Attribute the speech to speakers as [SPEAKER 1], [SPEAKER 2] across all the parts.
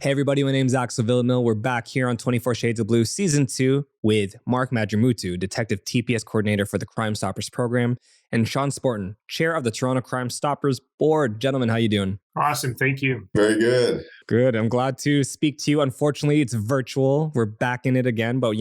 [SPEAKER 1] Hey everybody, my name is Axel Villamil. We're back here on 24 Shades of Blue Season 2 with Marc Madramootoo, Detective TPS Coordinator for the Crime Stoppers Program, and Sean Sportun, Chair of the Toronto Crime Stoppers Board. Gentlemen, how you doing?
[SPEAKER 2] Awesome, thank you.
[SPEAKER 3] Very good.
[SPEAKER 1] Good. I'm glad to speak to you. Unfortunately, it's virtual. We're back in it again, but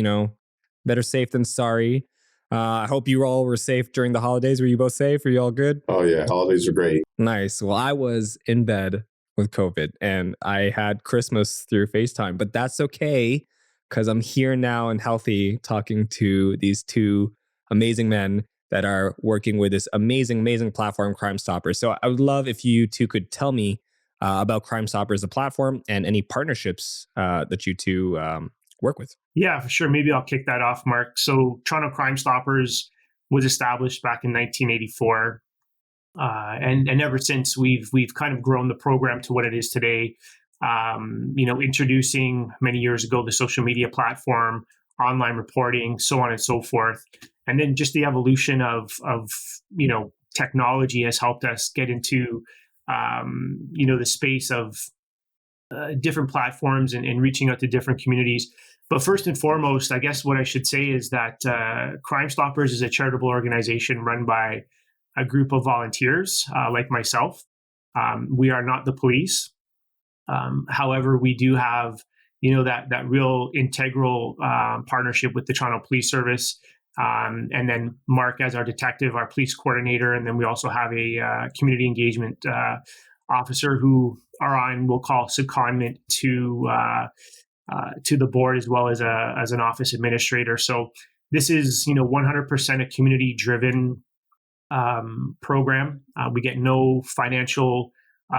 [SPEAKER 1] better safe than sorry. I hope you all were safe during the holidays. Were you both safe? Were you all good?
[SPEAKER 3] Oh yeah, holidays are great.
[SPEAKER 1] Nice. Well, I was in bed with COVID and I had Christmas through FaceTime, but that's okay because I'm here now and healthy talking to these two amazing men that are working with this amazing platform, Crime Stoppers. So I would love if you two could tell me about Crime Stoppers, the platform, and any partnerships that you two work with.
[SPEAKER 2] Yeah, for sure. Maybe I'll kick that off, Mark. So Toronto Crime Stoppers was established back in 1984. And ever since we've kind of grown the program to what it is today, introducing many years ago the social media platform, online reporting, so on and so forth. And then just the evolution of technology has helped us get into, the space of different platforms and reaching out to different communities. But first and foremost, I guess what I should say is that Crime Stoppers is a charitable organization run by a group of volunteers like myself. We are not the police. However, we do have, that real integral partnership with the Toronto Police Service. And then Mark as our detective, our police coordinator. And then we also have a community engagement officer who are on, we'll call secondment to the board as well as an office administrator. So this is, 100% a community driven program. We get no financial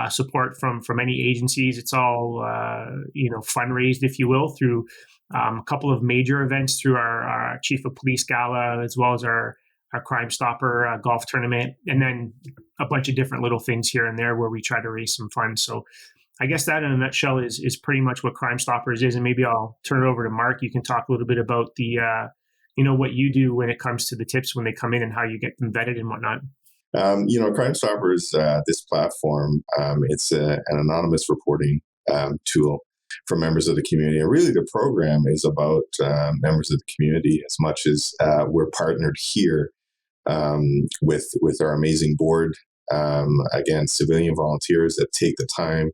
[SPEAKER 2] support from any agencies. It's all fundraised, if you will, through a couple of major events through our Chief of Police Gala, as well as our Crime Stopper golf tournament, and then a bunch of different little things here and there where we try to raise some funds. So I guess that in a nutshell is pretty much what Crime Stoppers is. And maybe I'll turn it over to Mark. You can talk a little bit about the what you do when it comes to the tips when they come in and how you get them vetted and whatnot.
[SPEAKER 3] Crime Stoppers, this platform, it's an anonymous reporting tool for members of the community. And really the program is about members of the community as much as we're partnered here with our amazing board, again, civilian volunteers that take the time.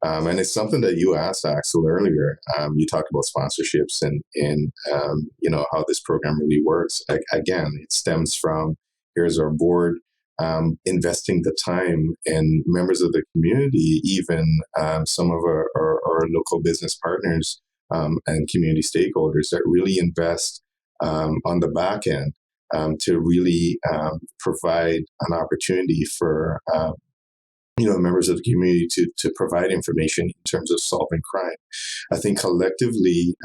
[SPEAKER 3] And it's something that you asked Axel earlier. You talked about sponsorships and how this program really works. Again, it stems from, here's our board investing the time, and members of the community, even some of our local business partners and community stakeholders that really invest on the back end to really provide an opportunity for members of the community to provide information in terms of solving crime. I think collectively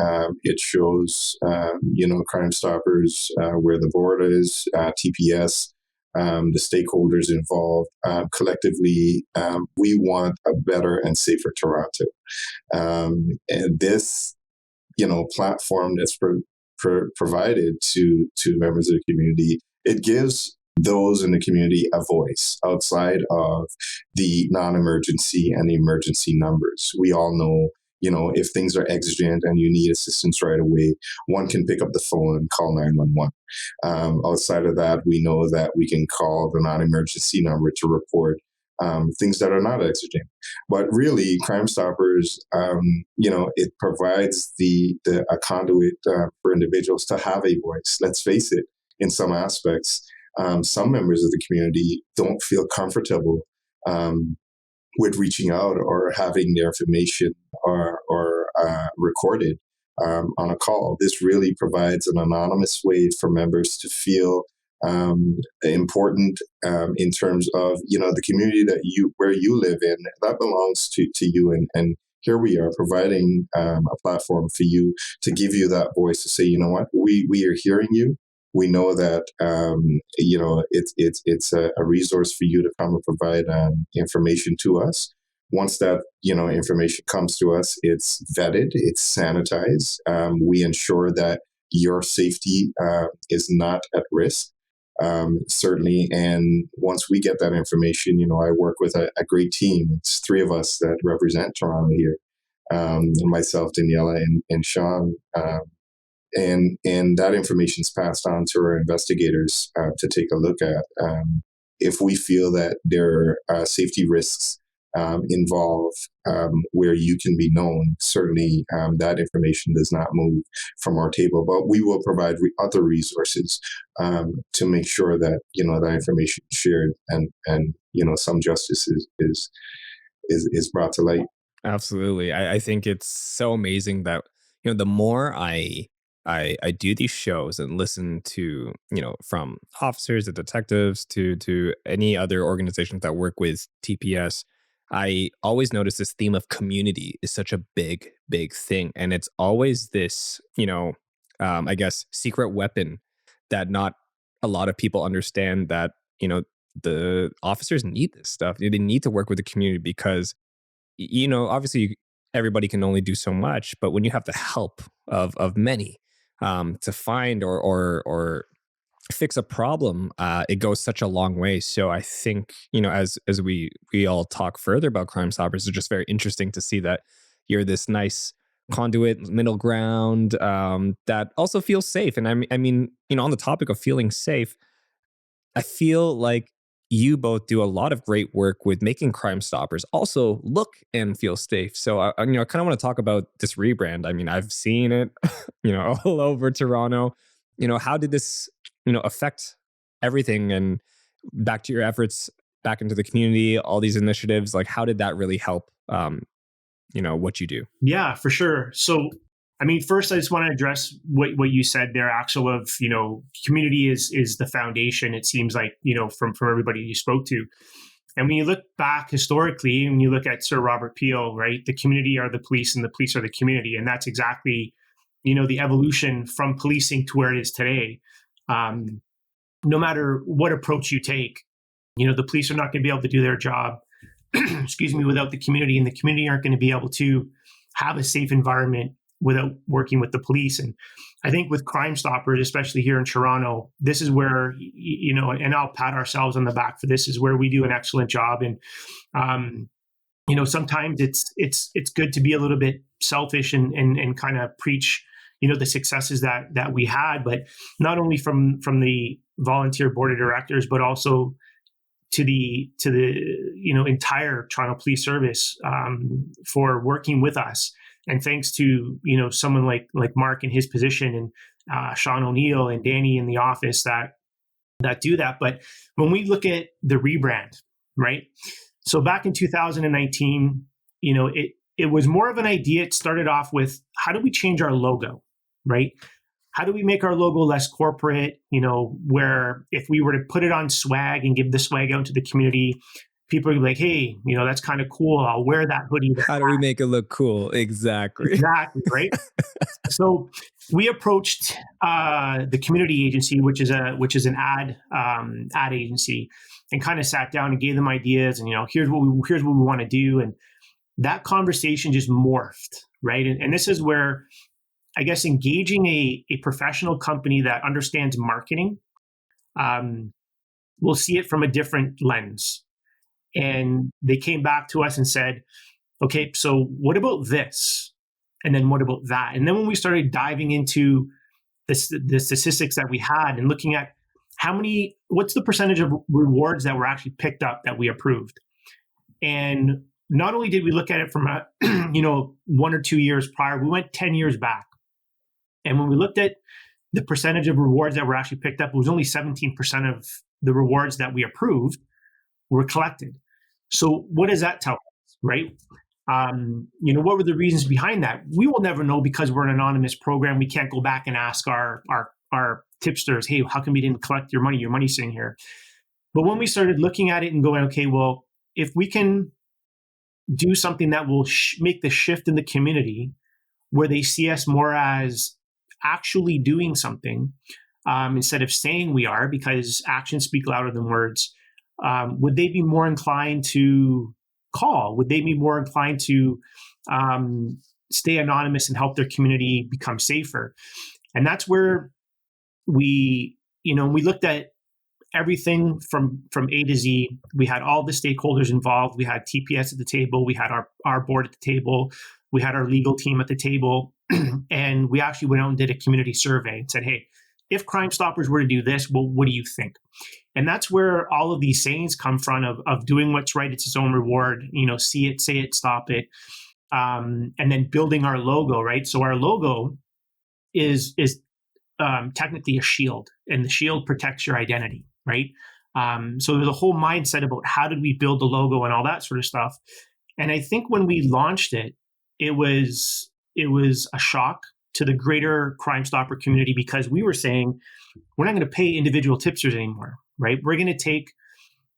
[SPEAKER 3] it shows, Crime Stoppers, where the board is, TPS, the stakeholders involved. Collectively, we want a better and safer Toronto. And this, platform that's provided to members of the community, it gives those in the community a voice outside of the non-emergency and the emergency numbers. We all know, if things are exigent and you need assistance right away, one can pick up the phone and call 911. Outside of that, we know that we can call the non-emergency number to report things that are not exigent. But really, Crime Stoppers, it provides a conduit for individuals to have a voice. Let's face it, in some aspects, some members of the community don't feel comfortable with reaching out or having their information or recorded on a call. This really provides an anonymous way for members to feel important in terms of the community where you live in. That belongs to you, and here we are providing a platform for you to give you that voice to say, you know what, we are hearing you. We know that it's a resource for you to come and provide information to us. Once that information comes to us, it's vetted, it's sanitized. We ensure that your safety is not at risk. certainly. And once we get that information, I work with a great team. It's three of us that represent Toronto here, myself, Daniela, and Sean. And that information is passed on to our investigators to take a look at. If we feel that there are safety risks involved where you can be known, certainly that information does not move from our table. But we will provide other resources to make sure that that information is shared and some justice is brought to light.
[SPEAKER 1] Absolutely. I think it's so amazing that, the more I do these shows and listen to, from officers to detectives to any other organizations that work with TPS, I always notice this theme of community is such a big, big thing. And it's always this, I guess, secret weapon that not a lot of people understand that, the officers need this stuff. They need to work with the community because obviously everybody can only do so much, but when you have the help of many to find or fix a problem, it goes such a long way. So I think as we all talk further about Crime Stoppers, it's just very interesting to see that you're this nice conduit middle ground that also feels safe. And I mean, on the topic of feeling safe, I feel like you both do a lot of great work with making Crime Stoppers also look and feel safe. So, I kind of want to talk about this rebrand. I mean, I've seen it, all over Toronto. How did this, affect everything? And back to your efforts back into the community, all these initiatives, like how did that really help, what you do?
[SPEAKER 2] Yeah, for sure. So, I mean, first, I just want to address what you said there, Axel, of, community is the foundation, it seems like, from everybody you spoke to. And when you look back historically, when you look at Sir Robert Peel, right, the community are the police and the police are the community. And that's exactly, the evolution from policing to where it is today. No matter what approach you take, the police are not going to be able to do their job, excuse me, without the community. And the community aren't going to be able to have a safe environment without working with the police. And I think with Crime Stoppers, especially here in Toronto, this is where, and I'll pat ourselves on the back for this, is where we do an excellent job. And, sometimes it's good to be a little bit selfish and kind of preach, the successes that we had, but not only from the volunteer board of directors, but also to the entire Toronto Police Service for working with us. And thanks to, someone like Mark in his position and Sean O'Neill and Danny in the office that do that. But when we look at the rebrand, right? So back in 2019, it was more of an idea. It started off with, how do we change our logo, right? How do we make our logo less corporate, where if we were to put it on swag and give the swag out to the community, people are like, hey, that's kind of cool. I'll wear that hoodie.
[SPEAKER 1] How do we make it look cool? Exactly.
[SPEAKER 2] Exactly, right? So we approached the community agency, which is an ad agency, and kind of sat down and gave them ideas. And here's what we want to do. And that conversation just morphed, right? And this is where I guess engaging a professional company that understands marketing will see it from a different lens. And they came back to us and said, okay, so what about this? And then what about that? And then when we started diving into the statistics that we had and looking at what's the percentage of rewards that were actually picked up that we approved? And not only did we look at it from 1 or 2 years prior, we went 10 years back. And when we looked at the percentage of rewards that were actually picked up, it was only 17% of the rewards that we approved were collected. So what does that tell us, right? What were the reasons behind that? We will never know because we're an anonymous program. We can't go back and ask our tipsters, hey, how come you didn't collect your money? Your money's sitting here. But when we started looking at it and going, okay, well, if we can do something that will make the shift in the community where they see us more as actually doing something instead of saying we are, because actions speak louder than words, would they be more inclined to call? Would they be more inclined to stay anonymous and help their community become safer? And that's where we looked at everything from A to Z. We had all the stakeholders involved. We had TPS at the table. We had our board at the table. We had our legal team at the table. And we actually went out and did a community survey and said, hey, if Crime Stoppers were to do this, well, what do you think? And that's where all of these sayings come from of doing what's right, it's its own reward, see it, say it, stop it. And then building our logo, right? So our logo is technically a shield, and the shield protects your identity, right? So there's a whole mindset about how did we build the logo and all that sort of stuff. And I think when we launched it, it was a shock to the greater Crime Stopper community, because we were saying, we're not going to pay individual tipsters anymore, right? We're going to take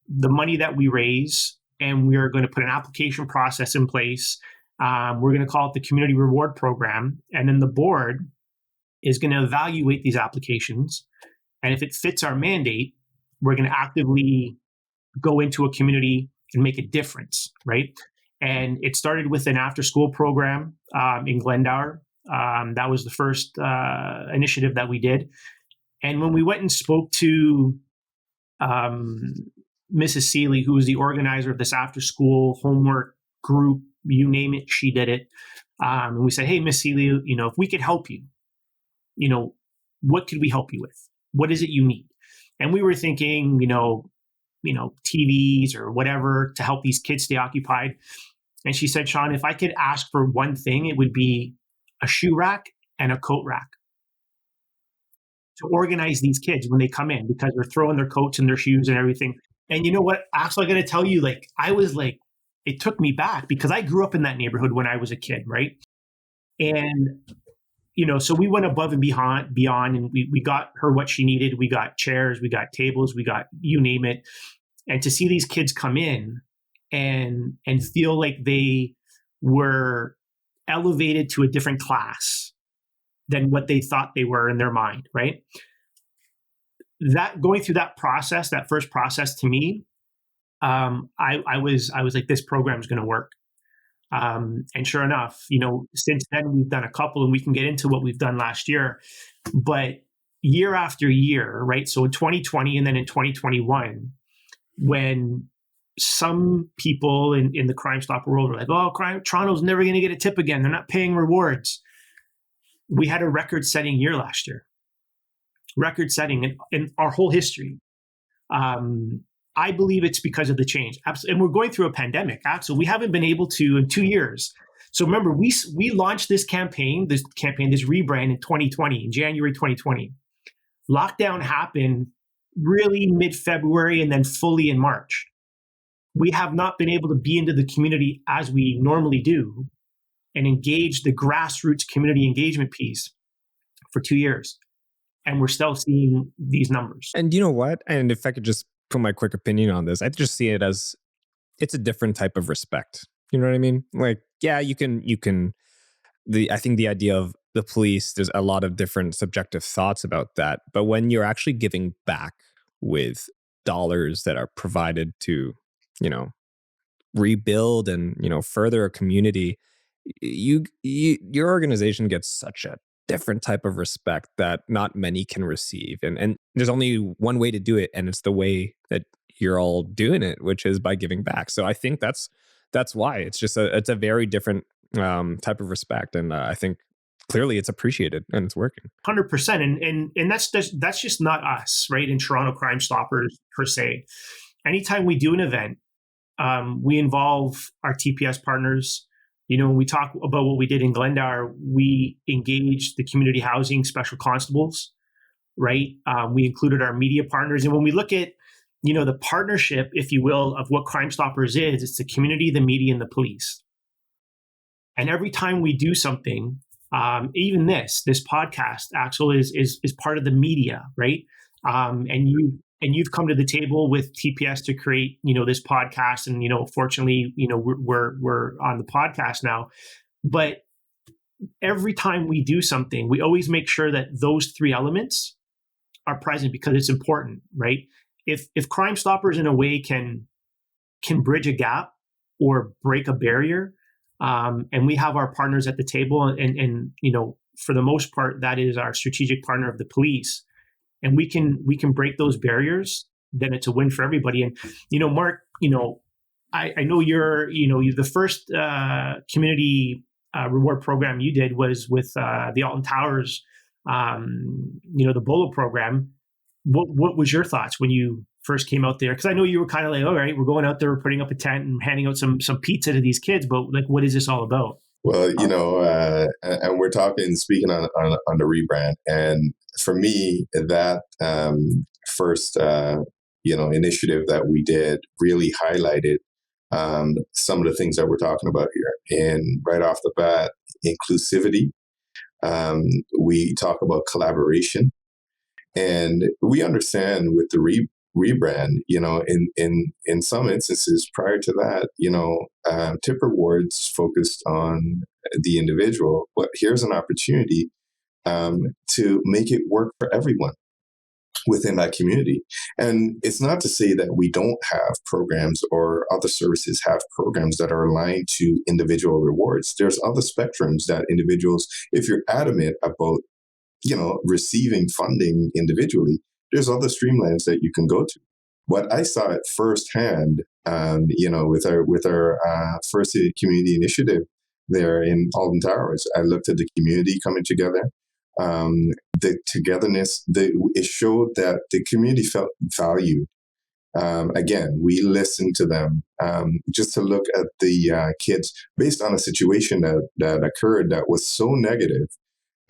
[SPEAKER 2] the money that we raise and we're going to put an application process in place. We're going to call it the Community Reward Program. And then the board is going to evaluate these applications. And if it fits our mandate, we're going to actively go into a community and make a difference, right? And it started with an after-school program in Glendower. That was the first initiative that we did. And when we went and spoke to Mrs. Seeley, who was the organizer of this after-school homework group, you name it, she did it. And we said, hey, Miss Seeley, if we could help you, what could we help you with? What is it you need? And we were thinking, TVs or whatever to help these kids stay occupied. And she said, Sean, if I could ask for one thing, it would be a shoe rack and a coat rack to organize these kids when they come in, because they're throwing their coats and their shoes and everything. And you know what? Actually, I got to tell you, it took me back, because I grew up in that neighborhood when I was a kid, right? And, so we went above and beyond, and we got her what she needed. We got chairs, we got tables, we got you name it. And to see these kids come in and feel like they were elevated to a different class than what they thought they were in their mind, right? That going through that process, that first process, to me, I was like, this program is going to work. And sure enough, since then we've done a couple, and we can get into what we've done last year, but year after year, right? So in 2020 and then in 2021, when some people in the Crime Stopper world were like, oh, Toronto's never going to get a tip again. They're not paying rewards. We had a record-setting year last year. Record-setting in our whole history. I believe it's because of the change. Absolutely. And we're going through a pandemic. Absolutely. We haven't been able to in 2 years. So remember, we launched this rebrand in 2020, in January 2020. Lockdown happened really mid-February and then fully in March. We have not been able to be into the community as we normally do and engage the grassroots community engagement piece for 2 years. And we're still seeing these numbers.
[SPEAKER 1] And you know what? And if I could just put my quick opinion on this, I just see it as it's a different type of respect. You know what I mean? Like, yeah, I think the idea of the police, there's a lot of different subjective thoughts about that. But when you're actually giving back with dollars that are provided to, rebuild and, further a community, your organization gets such a different type of respect that not many can receive. And there's only one way to do it, and it's the way that you're all doing it, which is by giving back. So I think that's why it's a very different type of respect. And I think clearly it's appreciated and it's working.
[SPEAKER 2] 100%. And that's just not us, right? In Toronto Crime Stoppers per se. Anytime we do an event, we involve our TPS partners. When we talk about what we did in Glendower, we engaged the community housing special constables, right? We included our media partners. And when we look at, the partnership, if you will, of what Crime Stoppers is, it's the community, the media, and the police. And every time we do something, even this podcast, Axel, is part of the media, right? And you've come to the table with TPS to create, this podcast. And, fortunately, we're on the podcast now. But every time we do something, we always make sure that those three elements are present, because it's important, right? If Crime Stoppers in a way can bridge a gap or break a barrier, and we have our partners at the table, and for the most part, that is our strategic partner of the police. And we can break those barriers, then it's a win for everybody. And, Marc, I know you're the first community reward program you did was with the Alton Towers, the Bolo program. What was your thoughts when you first came out there? Because I know you were kind of like, all right, we're going out there, we're putting up a tent and handing out some pizza to these kids, but like, what is this all about?
[SPEAKER 3] Well, and we're speaking on the rebrand, and for me, that first initiative that we did really highlighted some of the things that we're talking about here. And right off the bat, inclusivity. We talk about collaboration, and we understand with the rebrand, in some instances prior to that, tip rewards focused on the individual, but here's an opportunity to make it work for everyone within that community. And it's not to say that we don't have programs or other services have programs that are aligned to individual rewards. There's other spectrums that individuals, if you're adamant about, receiving funding individually, there's other streamlines that you can go to. But I saw it firsthand, with our first community initiative there in Alton Towers. I looked at the community coming together. The togetherness, it showed that the community felt valued. Again, we listened to them, just to look at the kids based on a situation that occurred that was so negative.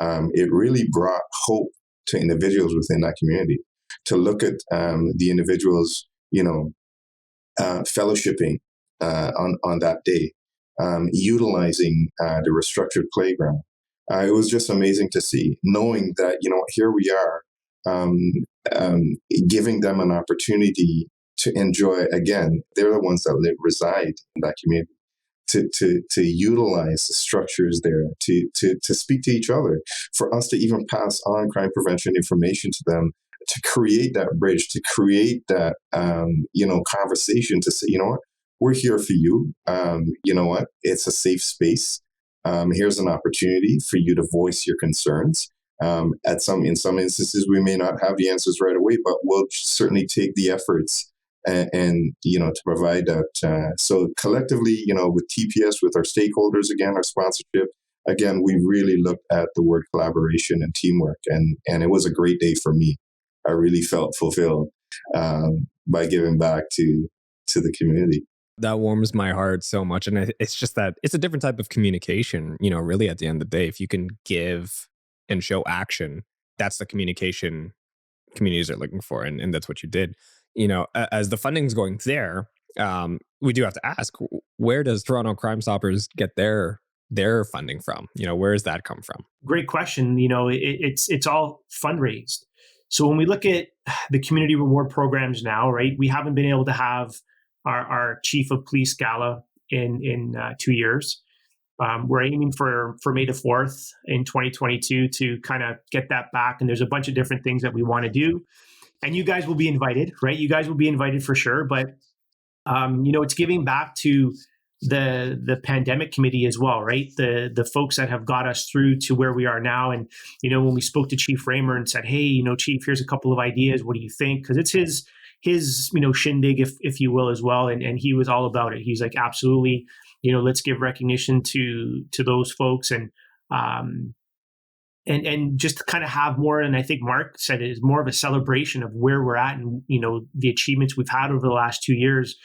[SPEAKER 3] It really brought hope to individuals within that community to look at the individuals, fellowshipping on that day, utilizing the restructured playground. It was just amazing to see, knowing that, here we are, giving them an opportunity to enjoy. Again, they're the ones that reside in that community, to utilize the structures there, to speak to each other, for us to even pass on crime prevention information to them, to create that bridge, to create that, conversation, to say, what, we're here for you. What, it's a safe space. Here's an opportunity for you to voice your concerns. In some instances, we may not have the answers right away, but we'll certainly take the efforts and to provide that. So collectively, with TPS, with our stakeholders, again, our sponsorship, again, we really looked at the word collaboration and teamwork, and it was a great day for me. I really felt fulfilled by giving back to the community.
[SPEAKER 1] That warms my heart so much. And it's just that it's a different type of communication, really at the end of the day. If you can give and show action, that's the communication communities are looking for. And that's what you did. As the funding's going there, we do have to ask, where does Toronto Crime Stoppers get their funding from? Where does that come from?
[SPEAKER 2] Great question. It's all fundraised. So when we look at the community reward programs now, right, we haven't been able to have our chief of police gala in 2 years. We're aiming for May the 4th in 2022 to kind of get that back. And there's a bunch of different things that we want to do. And you guys will be invited, right? You guys will be invited for sure. But, it's giving back to the pandemic committee as well, right? The folks that have got us through to where we are now. And, when we spoke to Chief Raymer and said, hey, Chief, here's a couple of ideas. What do you think? Because it's his shindig, if you will, as well. And he was all about it. He's like, absolutely, let's give recognition to those folks and just to kind of have more. And I think Marc said it is more of a celebration of where we're at and, the achievements we've had over the last 2 years,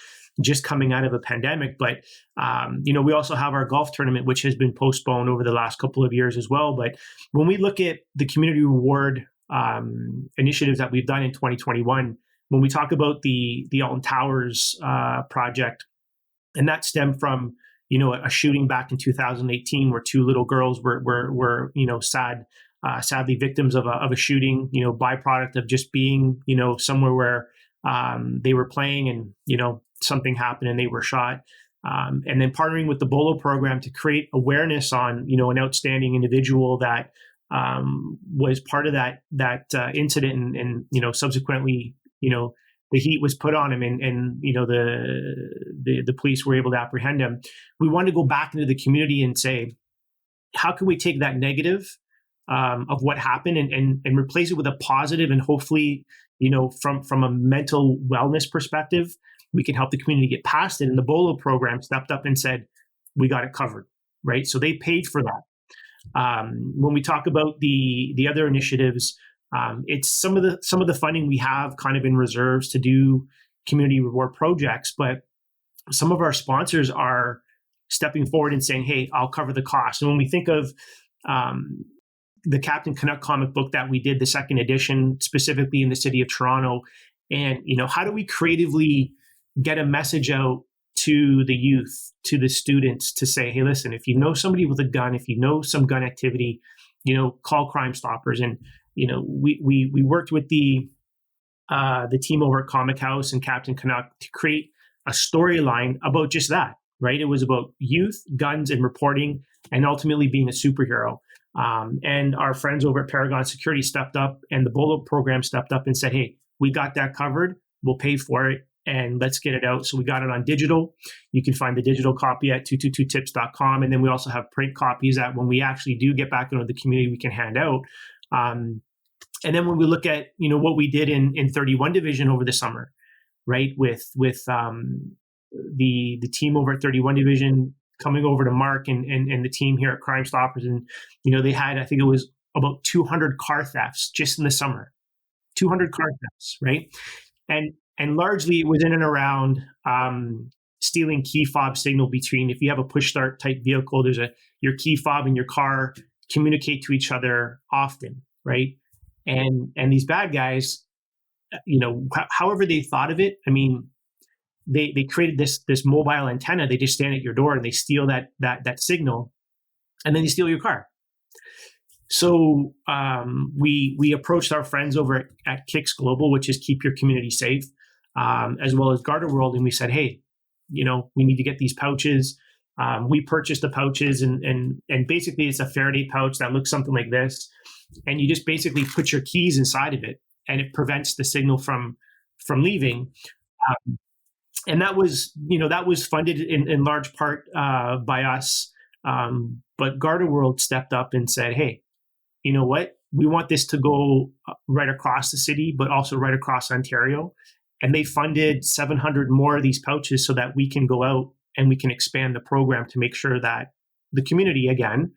[SPEAKER 2] just coming out of a pandemic. But, we also have our golf tournament, which has been postponed over the last couple of years as well. But when we look at the community reward initiatives that we've done in 2021, when we talk about the Alton Towers project, and that stemmed from, a shooting back in 2018 where two little girls were sadly victims of a shooting, byproduct of just being, somewhere where they were playing and, something happened and they were shot. And then partnering with the Bolo program to create awareness on, an outstanding individual that was part of that incident and subsequently, the heat was put on him and the police were able to apprehend him. We wanted to go back into the community and say, how can we take that negative of what happened and replace it with a positive and hopefully, from a mental wellness perspective, we can help the community get past it. And the BOLO program stepped up and said, we got it covered, right? So they paid for that. When we talk about the other initiatives, it's some of the funding we have kind of in reserves to do community reward projects, but some of our sponsors are stepping forward and saying, hey, I'll cover the cost. And when we think of the Captain Canuck comic book that we did, the second edition, specifically in the city of Toronto, and how do we creatively get a message out to the youth, to the students, to say, hey, listen, if you know somebody with a gun, if you know some gun activity, call Crime Stoppers. And we worked with the team over at Comic House and Captain Canuck to create a storyline about just that, right? It was about youth, guns, and reporting, and ultimately being a superhero. And our friends over at Paragon Security stepped up, and the BOLO program stepped up and said, hey, we got that covered. We'll pay for it, and let's get it out. So we got it on digital. You can find the digital copy at s02e01tips.com. And then we also have print copies that when we actually do get back into the community, we can hand out. And then when we look at, what we did in 31 Division over the summer, right, with the team over at 31 Division coming over to Marc and the team here at Crime Stoppers. And, they had, I think it was about 200 car thefts just in the summer, 200 car thefts, right? And largely it was in and around stealing key fob signal between, if you have a push start type vehicle, there's your key fob and your car communicate to each other often, right? And these bad guys, however they thought of it, I mean, they created this mobile antenna. They just stand at your door and they steal that signal, and then they steal your car. So we approached our friends over at Kicks Global, which is Keep Your Community Safe, as well as Garda World, and we said, hey, we need to get these pouches. We purchased the pouches, and basically it's a Faraday pouch that looks something like this, and you just basically put your keys inside of it, and it prevents the signal from leaving. And that was funded in large part by us, but Garda World stepped up and said, hey, you know what? We want this to go right across the city, but also right across Ontario. And they funded 700 more of these pouches so that we can go out and we can expand the program to make sure that the community, again,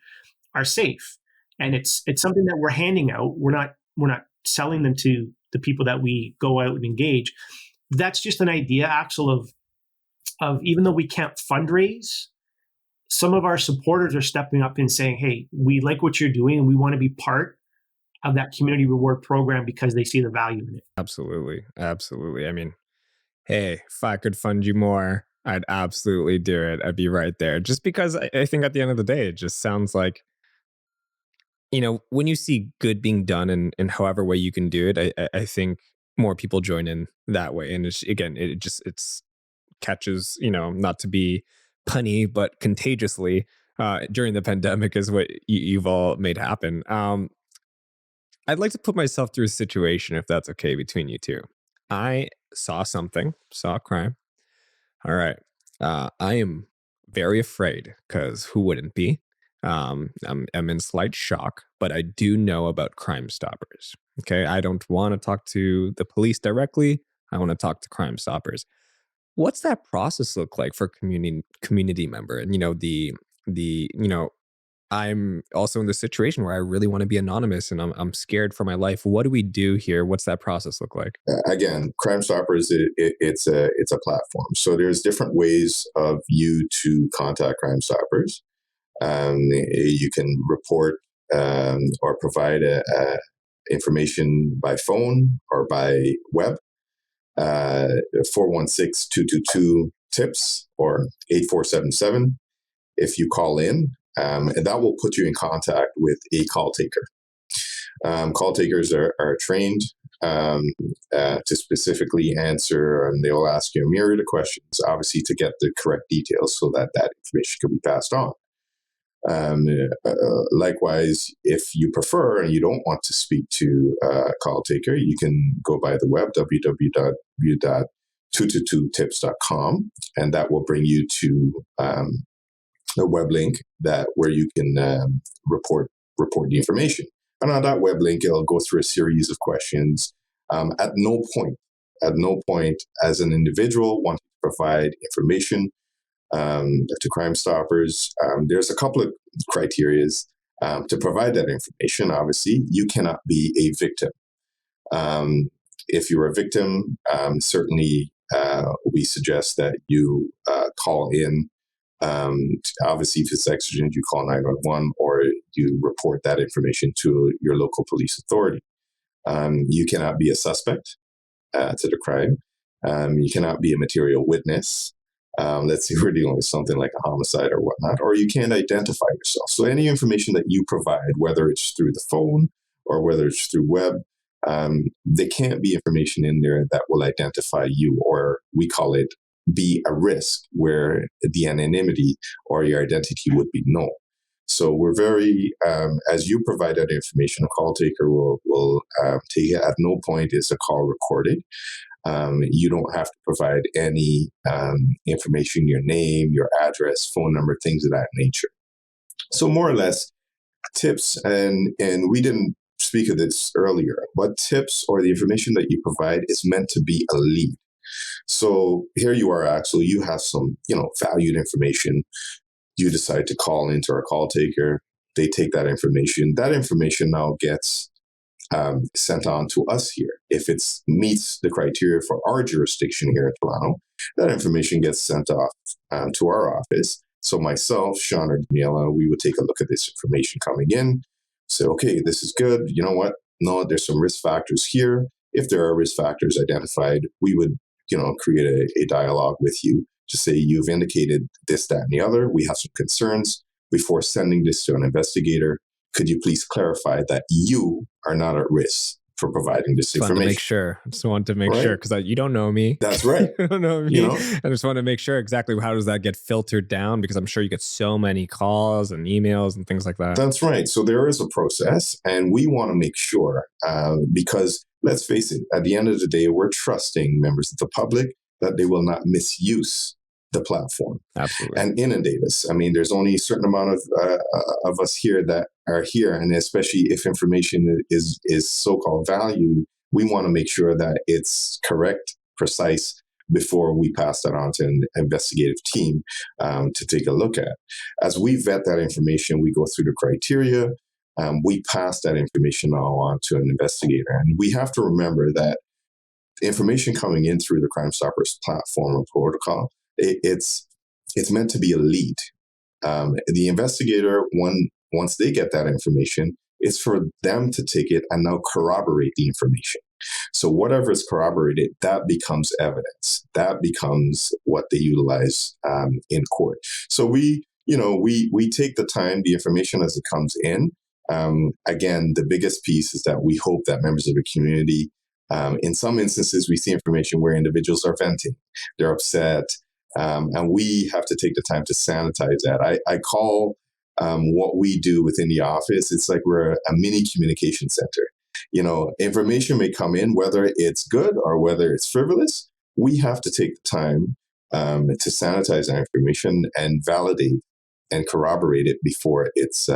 [SPEAKER 2] are safe. And it's something that we're handing out. We're not selling them to the people that we go out and engage. That's just an idea, Axel, of even though we can't fundraise, some of our supporters are stepping up and saying, hey, we like what you're doing and we want to be part of that community reward program because they see the value in it.
[SPEAKER 1] Absolutely. Absolutely. I mean, hey, if I could fund you more, I'd absolutely do it. I'd be right there. Just because I think at the end of the day, it just sounds like, when you see good being done in however way you can do it, I think more people join in that way. And it's catches, not to be punny, but contagiously during the pandemic is what you've all made happen. I'd like to put myself through a situation, if that's okay between you two. I saw a crime. All right. I am very afraid because who wouldn't be? I'm in slight shock, but I do know about Crime Stoppers. Okay. I don't want to talk to the police directly. I want to talk to Crime Stoppers. What's that process look like for community member? And I'm also in this situation where I really want to be anonymous and I'm scared for my life. What do we do here? What's that process look like?
[SPEAKER 3] Again, Crime Stoppers, it's a platform. So there's different ways of you to contact Crime Stoppers. You can report or provide information by phone or by web. 416-222-TIPS or 8477 if you call in, and that will put you in contact with a call taker. Call takers are trained to specifically answer, and they'll ask you a myriad of questions, obviously, to get the correct details so that information can be passed on. Likewise, if you prefer and you don't want to speak to a call taker, you can go by the web, www.s02e01tips.com, and that will bring you to a web link where you can report the information. And on that web link, it'll go through a series of questions At no point as an individual wanting to provide information to Crime Stoppers, there's a couple of criterias to provide that information. Obviously, you cannot be a victim. If you're a victim, certainly we suggest that you call in. Obviously, if it's exigent, you call 911 or you report that information to your local police authority. You cannot be a suspect to the crime. You cannot be a material witness. Let's say we're dealing with something like a homicide or whatnot, or you can't identify yourself. So any information that you provide, whether it's through the phone or whether it's through web, there can't be information in there that will identify you, or we call it be a risk, where the anonymity or your identity would be known. So we're very, as you provide that information, a call taker will take it. At no point is the call recorded. You don't have to provide any information, your name, your address, phone number, things of that nature. So more or less, tips, and we didn't speak of this earlier, but tips or the information that you provide is meant to be a lead. So here you are, Axel, you have some, valued information. You decide to call into our call taker. They take that information. That information now gets sent on to us here. If it meets the criteria for our jurisdiction here in Toronto, that information gets sent off to our office. So myself, Sean, or Daniela, we would take a look at this information coming in, say, okay, this is good. You know what? No, there's some risk factors here. If there are risk factors identified, we would, create a dialogue with you to say, you've indicated this, that, and the other. We have some concerns. Before sending this to an investigator, could you please clarify that you are not at risk for providing this information?
[SPEAKER 1] To make sure. I just want to make sure, because you don't know me.
[SPEAKER 3] That's right.
[SPEAKER 1] You don't know me. I just want to make sure exactly how does that get filtered down, because I'm sure you get so many calls and emails and things like that.
[SPEAKER 3] That's right. So there is a process, and we want to make sure, because let's face it, at the end of the day, we're trusting members of the public that they will not misuse the platform.
[SPEAKER 1] Absolutely.
[SPEAKER 3] And inundate us. I mean, there's only a certain amount of us here that are here, and especially if information is so-called valued, we want to make sure that it's correct, precise, before we pass that on to an investigative team to take a look at. As we vet that information, we go through the criteria. We pass that information on to an investigator. And we have to remember that information coming in through the Crime Stoppers platform or protocol, it's meant to be a lead. The investigator, once they get that information, it's for them to take it and now corroborate the information. So whatever is corroborated, that becomes evidence. That becomes what they utilize in court. So we take the time, the information as it comes in. Again, the biggest piece is that we hope that members of the community, in some instances, we see information where individuals are venting, they're upset, and we have to take the time to sanitize that. I call what we do within the office, it's like we're a mini communication center. Information may come in, whether it's good or whether it's frivolous. We have to take the time to sanitize that information and validate and corroborate it before it's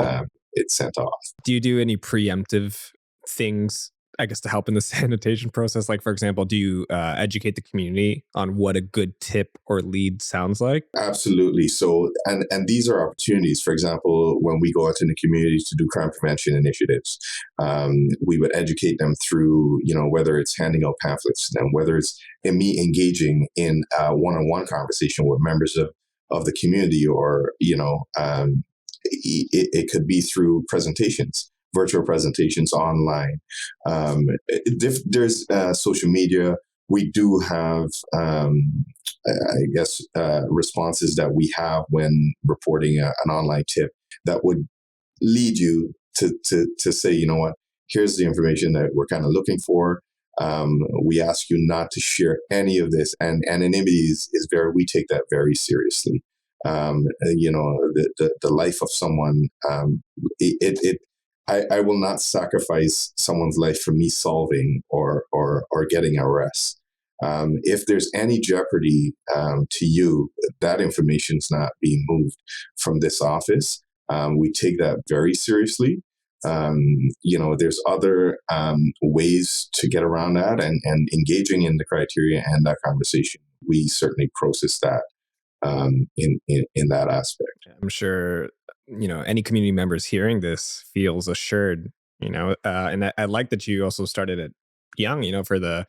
[SPEAKER 3] sent off.
[SPEAKER 1] Do you do any preemptive things, I guess, to help in the sanitation process? Like, for example, do you educate the community on what a good tip or lead sounds like?
[SPEAKER 3] Absolutely. So, and these are opportunities. For example, when we go out in the community to do crime prevention initiatives, we would educate them through, whether it's handing out pamphlets to them, whether it's in me engaging in a one-on-one conversation with members of the community, or, it could be through presentations, virtual presentations online. There's social media. We do have, responses that we have when reporting an online tip that would lead you to say, you know what, here's the information that we're kind of looking for. We ask you not to share any of this, and anonymity is we take that very seriously. The life of someone, I will not sacrifice someone's life for me solving or getting arrest. If there's any jeopardy to you, that information is not being moved from this office. We take that very seriously. There's other ways to get around that, and engaging in the criteria and that conversation, we certainly process that in that aspect.
[SPEAKER 1] I'm sure, any community members hearing this feels assured, and I like that you also started it young, for the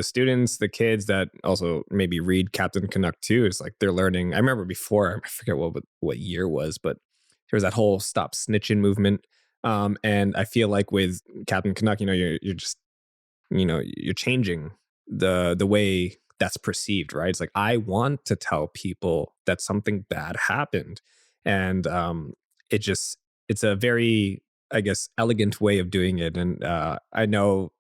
[SPEAKER 1] students, the kids that also maybe read Captain Canuck too. It's like they're learning. I remember before, I forget what year it was, but there was that whole stop snitching movement. And I feel like with Captain Canuck, you're just, you're changing the way that's perceived, right? It's like, I want to tell people that something bad happened. And it's a very, I guess, elegant way of doing it. And I know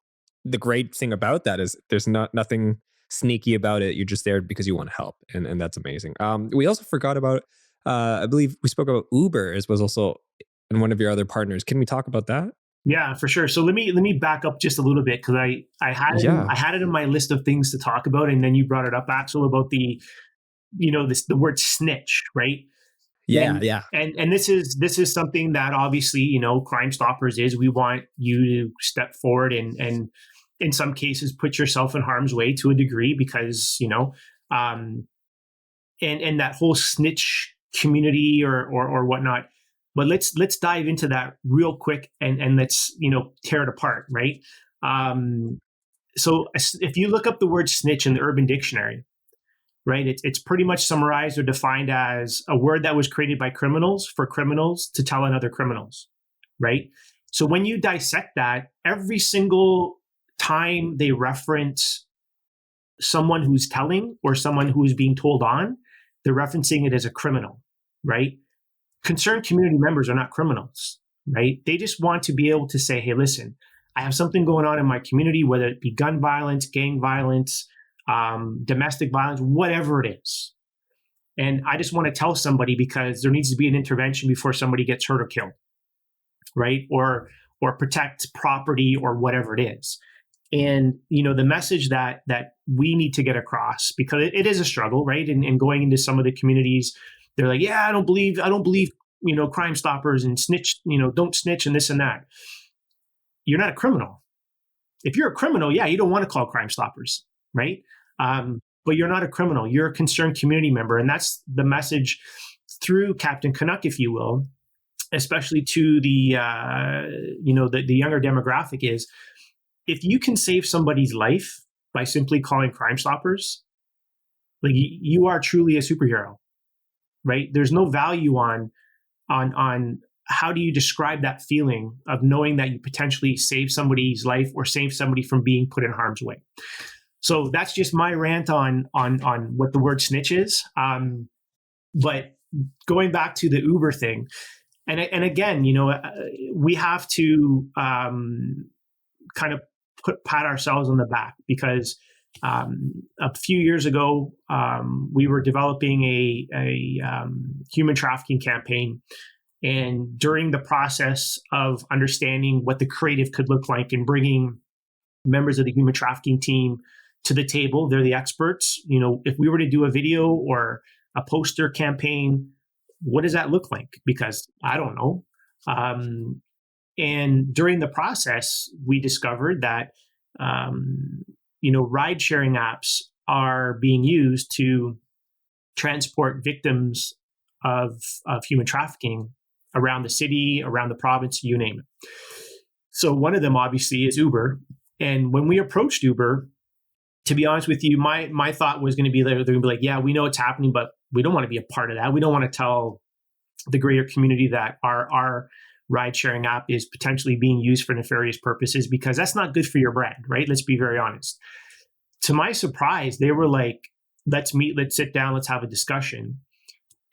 [SPEAKER 1] the great thing about that is there's nothing sneaky about it. You're just there because you want to help. And that's amazing. We also forgot about, I believe we spoke about Uber as was also in one of your other partners. Can we talk about that?
[SPEAKER 2] Yeah, for sure. So let me back up just a little bit, because
[SPEAKER 1] Yeah.
[SPEAKER 2] I had it in my list of things to talk about, and then you brought it up, Axel, about the the word snitch, right?
[SPEAKER 1] Yeah.
[SPEAKER 2] And
[SPEAKER 1] Yeah.
[SPEAKER 2] and this is something that obviously, Crime Stoppers is. We want you to step forward and in some cases put yourself in harm's way to a degree, because and that whole snitch community or whatnot. But let's dive into that real quick, and let's tear it apart, right? So if you look up the word snitch in the Urban Dictionary, right, it's pretty much summarized or defined as a word that was created by criminals for criminals to tell on other criminals, right? So when you dissect that, every single time they reference someone who's telling or someone who is being told on, they're referencing it as a criminal, right? Concerned community members are not criminals, right? They just want to be able to say, hey, listen, I have something going on in my community, whether it be gun violence, gang violence, domestic violence, whatever it is. And I just want to tell somebody because there needs to be an intervention before somebody gets hurt or killed, right? Or protect property or whatever it is. And the message that we need to get across, because it is a struggle, right? And going into some of the communities, they're like, yeah, I don't believe Crime Stoppers and snitch, don't snitch and this and that. You're not a criminal. If you're a criminal, yeah, you don't want to call Crime Stoppers, right? But you're not a criminal. You're a concerned community member, and that's the message through Captain Canuck, if you will, especially to the the younger demographic is, if you can save somebody's life by simply calling Crime Stoppers, like you are truly a superhero, right? There's no value on how do you describe that feeling of knowing that you potentially save somebody's life or save somebody from being put in harm's way. So that's just my rant on what the word snitch is. But going back to the Uber thing, and again, we have to kind of pat ourselves on the back, because a few years ago, we were developing a human trafficking campaign. And during the process of understanding what the creative could look like and bringing members of the human trafficking team to the table, they're the experts. If we were to do a video or a poster campaign, what does that look like? Because I don't know. And during the process, we discovered that ride sharing apps are being used to transport victims of human trafficking around the city, around the province, you name it. So one of them obviously is Uber. And when we approached Uber, to be honest with you, my thought was going to be they're going to be like, yeah, we know it's happening, but we don't want to be a part of that. We don't want to tell the greater community that our ride sharing app is potentially being used for nefarious purposes, because that's not good for your brand, right? Let's be very honest. To my surprise, they were like, let's meet, let's sit down, let's have a discussion.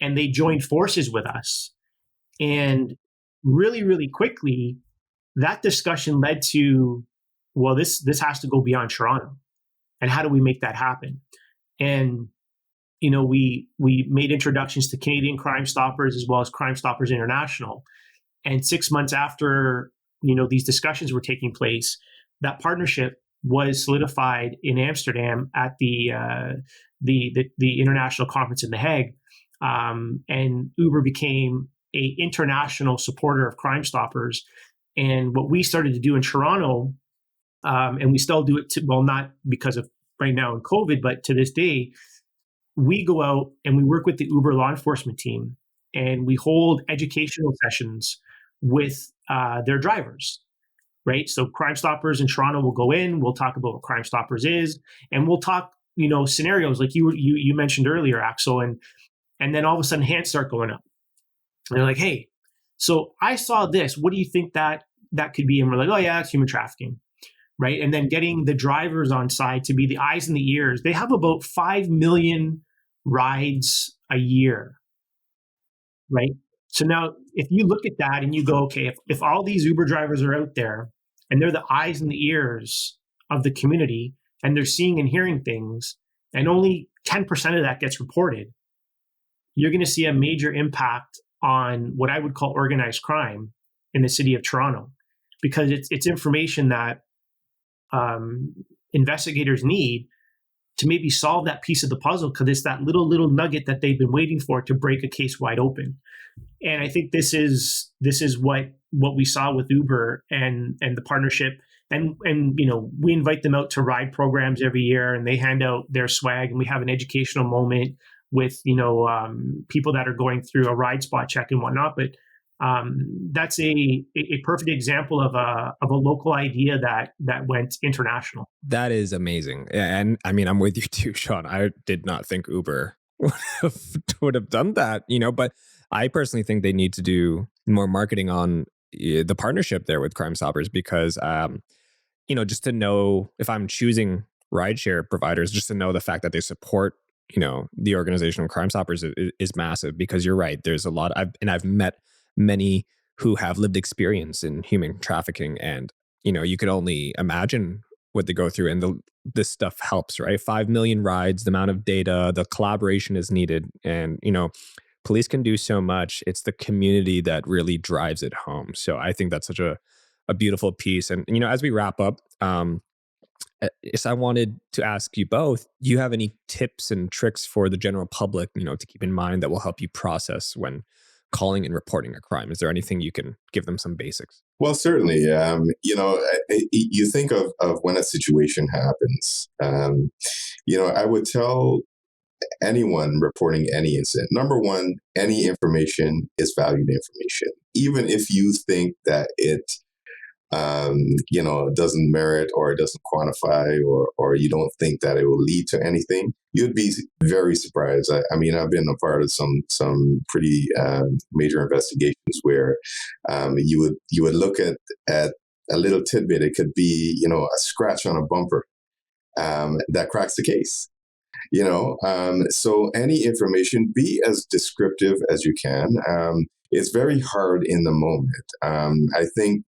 [SPEAKER 2] And they joined forces with us. And really, really quickly, that discussion led to, well, this has to go beyond Toronto. And how do we make that happen? And, we made introductions to Canadian Crime Stoppers as well as Crime Stoppers International. And 6 months after, these discussions were taking place, that partnership was solidified in Amsterdam at the international conference in The Hague. And Uber became a international supporter of Crime Stoppers. And what we started to do in Toronto, and we still do it, not because of right now in COVID, but to this day, we go out and we work with the Uber law enforcement team, and we hold educational sessions with their drivers, right? So Crime Stoppers in Toronto will go in, we'll talk about what Crime Stoppers is, and we'll talk, scenarios like you mentioned earlier, Axel, and then all of a sudden hands start going up. And they're like, hey, so I saw this. What do you think that could be? And we're like, oh yeah, it's human trafficking, right? And then getting the drivers on side to be the eyes and the ears. They have about 5 million rides a year, right? So now if you look at that and you go, okay, if all these Uber drivers are out there and they're the eyes and the ears of the community and they're seeing and hearing things, and only 10% of that gets reported, you're going to see a major impact on what I would call organized crime in the city of Toronto, because it's information that investigators need to maybe solve that piece of the puzzle, because it's that little nugget that they've been waiting for to break a case wide open. And I think this is what we saw with Uber and the partnership. And we invite them out to ride programs every year, and they hand out their swag, and we have an educational moment with people that are going through a ride spot check and whatnot. But that's a perfect example of a local idea that went international.
[SPEAKER 1] That is amazing. And I mean, I'm with you too, Sean. I did not think Uber would have done that, but I personally think they need to do more marketing on the partnership there with Crime Stoppers, because, just to know if I'm choosing rideshare providers, just to know the fact that they support, the organization of Crime Stoppers is massive, because you're right. There's a lot. I've met many who have lived experience in human trafficking, and you could only imagine what they go through, and this stuff helps, right? 5 million rides, the amount of data, the collaboration is needed, and police can do so much. It's the community that really drives it home. So I think that's such a beautiful piece. And as we wrap up, I wanted to ask you both, do you have any tips and tricks for the general public, to keep in mind that will help you process when calling and reporting a crime? Is there anything you can give them some basics?
[SPEAKER 3] Well, certainly. You think of when a situation happens. I would tell anyone reporting any incident, number one, any information is valued information. Even if you think that it doesn't merit, or it doesn't quantify, or you don't think that it will lead to anything, you'd be very surprised. I mean, I've been a part of some pretty major investigations where you would look at a little tidbit. It could be, a scratch on a bumper that cracks the case. So any information, be as descriptive as you can. It's very hard in the moment. I think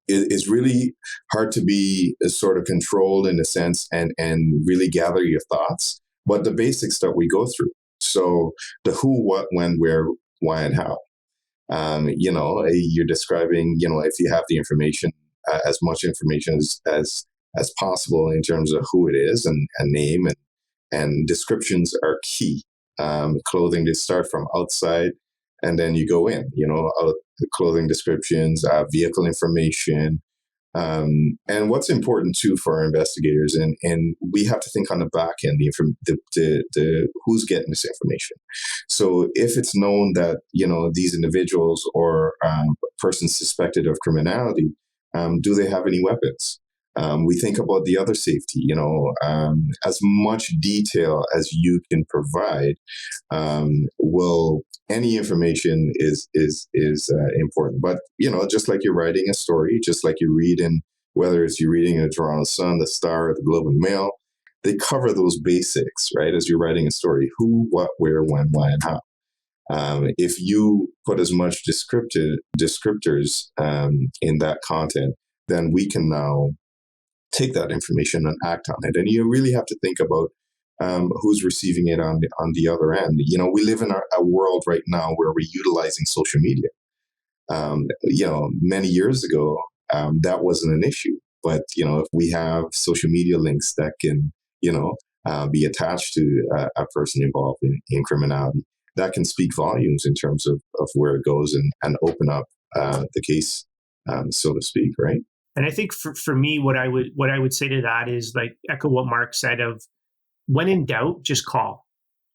[SPEAKER 3] it's really hard to be sort of controlled in a sense and really gather your thoughts, but the basics that we go through. So the who, what, when, where, why, and how. You're describing, if you have the information, as much information as possible in terms of who it is and name, and descriptions are key. Clothing, they start from outside and then you go in, clothing descriptions, vehicle information. And what's important too for our investigators, and we have to think on the back end, the who's getting this information. So if it's known that, these individuals or persons suspected of criminality, do they have any weapons? We think about the other safety, as much detail as you can provide. Any information is important, but just like you're writing a story, just like you read in, whether it's you're reading in the Toronto Sun, the Star, or the Globe and Mail, they cover those basics, right? As you're writing a story, who, what, where, when, why, and how. If you put as much descriptors in that content, then we can now take that information and act on it. And you really have to think about who's receiving it on the other end. We live in a world right now where we're utilizing social media. Many years ago, that wasn't an issue. But, if we have social media links that can, be attached to a person involved in criminality, that can speak volumes in terms of where it goes and open up the case, so to speak, right?
[SPEAKER 2] And I think for me, what I would say to that is like echo what Marc said of when in doubt, just call,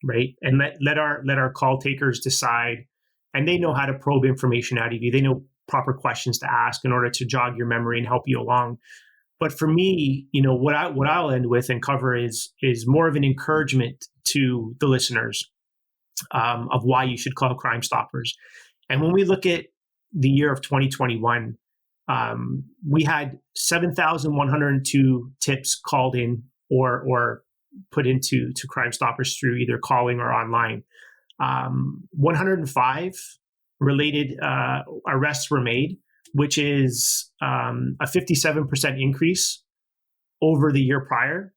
[SPEAKER 2] right? And let our call takers decide, and they know how to probe information out of you. They know proper questions to ask in order to jog your memory and help you along. But for me, what I'll end with and cover is more of an encouragement to the listeners of why you should call Crime Stoppers. And when we look at the year of 2021, we had 7,102 tips called in or put into Crime Stoppers through either calling or online. 105 related arrests were made, which is a 57% increase over the year prior.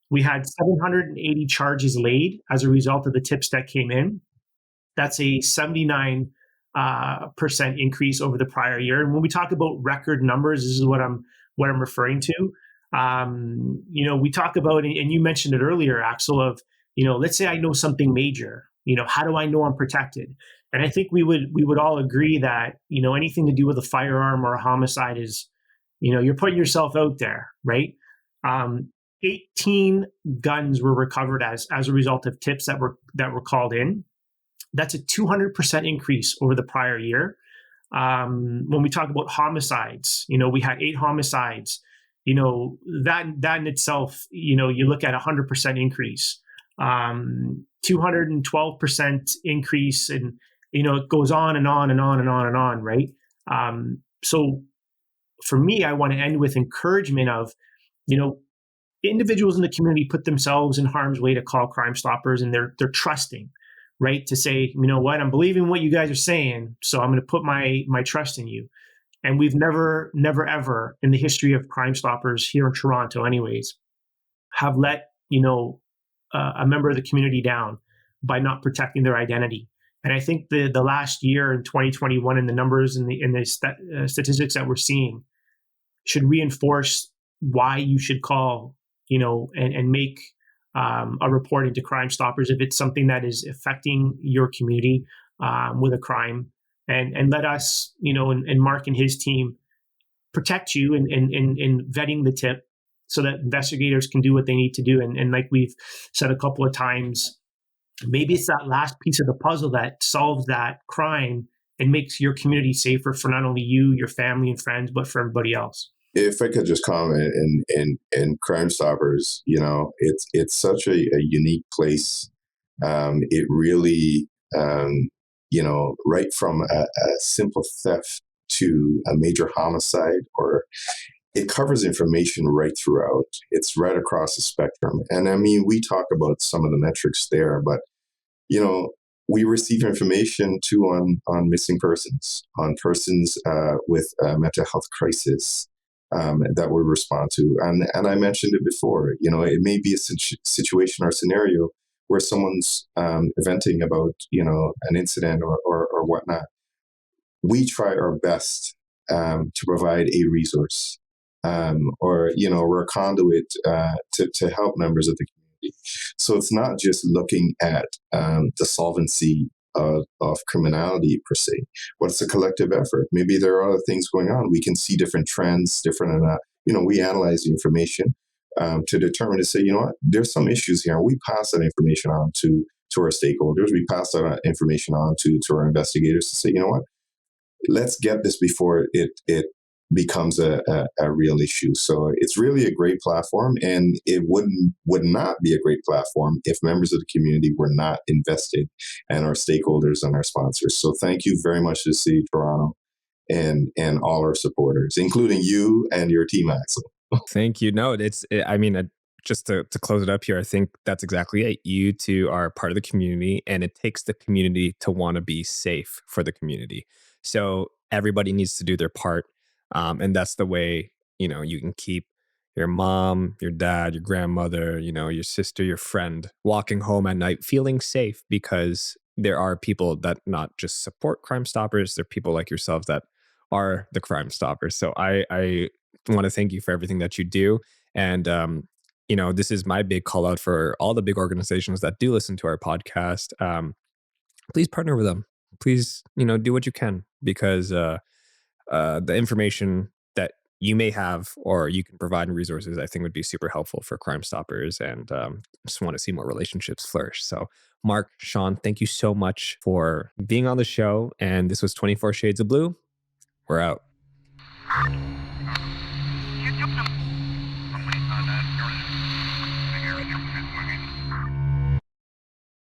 [SPEAKER 2] We had 780 charges laid as a result of the tips that came in. That's a 79% increase over the prior year. And when we talk about record numbers, this is what I'm referring to. We talk about, and you mentioned it earlier, Axel, of, let's say I know something major. How do I know I'm protected? And I think we would all agree that, anything to do with a firearm or a homicide is, you're putting yourself out there, right? 18 guns were recovered as a result of tips that were called in. That's a 200% increase over the prior year. When we talk about homicides, we had 8 homicides. That in itself, you look at 100% increase, 212% increase, and it goes on and on and on and on and on, right? So for me, I want to end with encouragement of, individuals in the community put themselves in harm's way to call Crime Stoppers, and they're trusting, right? To say, what, I'm believing what you guys are saying, so I'm going to put my trust in you. And we've never, ever in the history of Crime Stoppers here in Toronto anyways, have let, a member of the community down by not protecting their identity. And I think the last year in 2021 and the numbers and the statistics that we're seeing should reinforce why you should call, and make a report into Crime Stoppers if it's something that is affecting your community with a crime, and let us, and Marc and his team protect you in vetting the tip so that investigators can do what they need to do. And like we've said a couple of times, maybe it's that last piece of the puzzle that solves that crime and makes your community safer for not only you, your family and friends, but for everybody else.
[SPEAKER 3] If I could just comment in Crime Stoppers, it's such a unique place. It really, right from a simple theft to a major homicide, or it covers information right throughout. It's right across the spectrum. And I mean, we talk about some of the metrics there, but, we receive information too on missing persons, on persons with mental health crisis. That we respond to. And I mentioned it before, it may be a situation or scenario where someone's venting about, an incident or whatnot. We try our best to provide a resource or we're a conduit to help members of the community. So it's not just looking at the solvency of criminality per se, but it's a collective effort. Maybe there are other things going on. We can see different trends, we analyze the information to determine to say, there's some issues here. We pass that information on to our stakeholders. We pass that information on to our investigators to say, let's get this before it becomes a real issue. So it's really a great platform, and it would not be a great platform if members of the community were not invested, and our stakeholders and our sponsors. So thank you very much to the City of Toronto and all our supporters, including you and your team, Axel.
[SPEAKER 1] Thank you. No, just to close it up here, I think that's exactly it. You two are part of the community, and it takes the community to want to be safe for the community. So everybody needs to do their part. And that's the way, you can keep your mom, your dad, your grandmother, your sister, your friend walking home at night feeling safe, because there are people that not just support Crime Stoppers, there are people like yourselves that are the Crime Stoppers. So I want to thank you for everything that you do. And, this is my big call out for all the big organizations that do listen to our podcast. please partner with them. Please, do what you can, because the information that you may have or you can provide in resources, I think would be super helpful for Crime Stoppers, and just want to see more relationships flourish. So, Marc, Sean, thank you so much for being on the show. And this was 24 Shades of Blue. We're out.